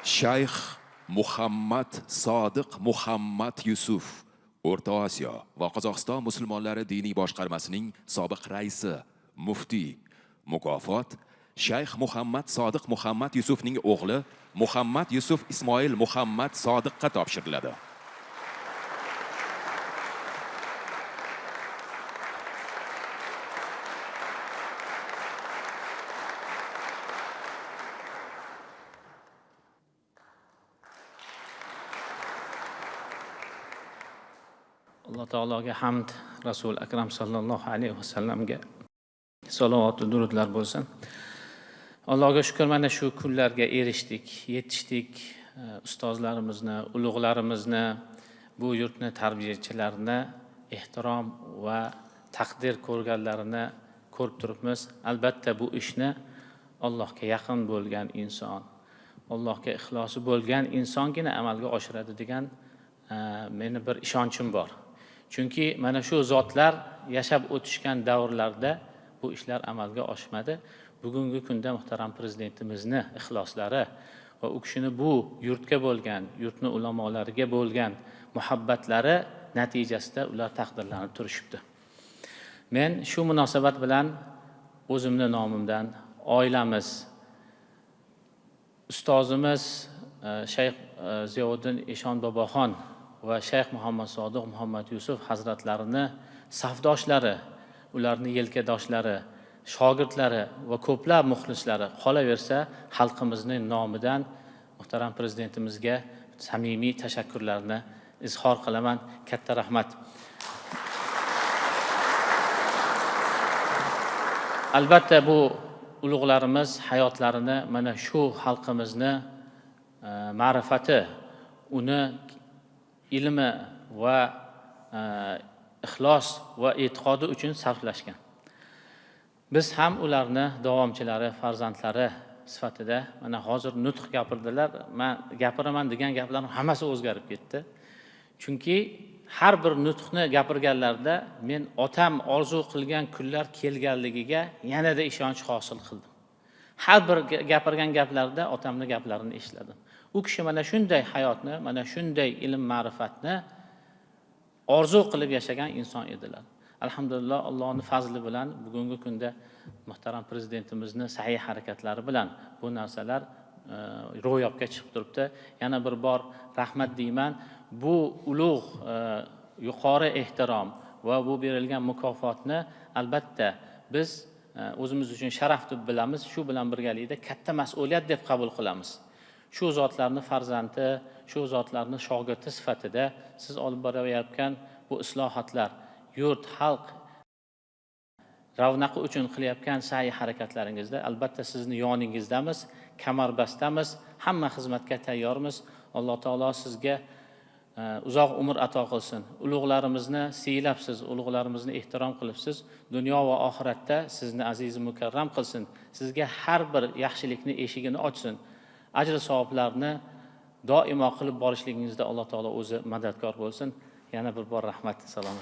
Shayx Muhammad Sodiq Muhammad Yusuf, O'rta Osiyo va Qozog'iston musulmonlari diniy boshqarmasining sobiq raisi, muftiy. Mukofot Shayx Muhammad Sodiq Muhammad Yusufning o'g'li Muhammad Yusuf Ismoil Muhammad Sodiqqa topshiriladi. Alloh taologa hamd, Rasul akram sallallohu alayhi vasallamga salovat va durudlar bo'lsin. Allohga shukr, mana shu kunlarga erishdik, yetishdik. Ustozlarimizni, ulug'larimizni, bu yurtni tarbiyachilarini ehtirom va taqdir ko'rganlarini ko'rib turibmiz. Albatta bu ishni Allohga yaqin bo'lgan inson, Allohga ixlosi bo'lgan insongina amalga oshiradi degan meni bir ishonchim bor. Chunki mana shu zotlar yashab o'tishgan davrlarda bu ishlar amalga oshmadi. Bugungi kunda muhtaram prezidentimizni ixloslari va u kishini bu yurtga bo'lgan, yurtni ulamolariga bo'lgan muhabbatlari natijasida ular taqdirlanib turishibdi. Men shu munosabat bilan o'zimning nomimdan, oilamiz, ustozimiz Shayx Ziyovuddin Eshon boboxon va Shayx Muhammad Sodiq Muhammad Yusuf hazratlarini safdoshlari, ularning yelkadoshlari, shogirdlari va ko'plab muxlislari qolaversa, xalqimizning nomidan muhtaram prezidentimizga samimiy tashakkurlarni izhor qilaman. Katta rahmat. Albatta bu ulug'larimiz hayotlarini mana shu xalqimizni ma'rifati, uni ilmi va ixlos va e'tiqodi uchun sarflashgan. Biz ham ularni davomchilari, farzandlari sifatida mana hozir nutq gapirdilar. Men gapiraman degan gaplarim hammasi o'zgarib ketdi. Chunki har bir nutqni gapirganlarda men otam orzu qilgan kunlar kelganligiga yanada ishonch hosil qildim. Har bir gapirgan gaplarda otamning gaplarini eshladim. U kishi mana shunday hayotni, mana shunday ilm ma'rifatni orzu qilib yashagan inson edilar. Alhamdulillah, Allohning fazli bilan bugungi kunda muhtaram prezidentimizni sa'y harakatlari bilan bu narsalar ro'yobga chiqib turibdi. Yana bir bor rahmat deyman. Bu ulug' yuqori ehtirom va bu berilgan mukofotni albatta biz o'zimiz uchun sharaf deb bilamiz. Shu bilan birgalikda katta mas'uliyat deb qabul qilamiz. Shu zotlarni farzandi, shu zotlarni shogirdi sifatida siz olib borayotgan bu islohotlar, yurt, xalq ravnaqi uchun qilayotgan sa'y harakatlaringizda albatta sizni yoningizdamiz, kamarbastamiz, hamma xizmatga tayyormiz. Alloh taolo sizga uzoq umr ato qilsin. Ulug'larimizni siylabsiz, ulug'larimizni ehtirom qilibsiz. Dunyo va oxiratda sizni aziz mukarram qilsin. Sizga har bir yaxshilikni eshigini ochsin. Ajr savoblarni doimo qilib borishligingizda Alloh taolo o'zi madadkor bo'lsin. Yana bir bor rahmat, salom.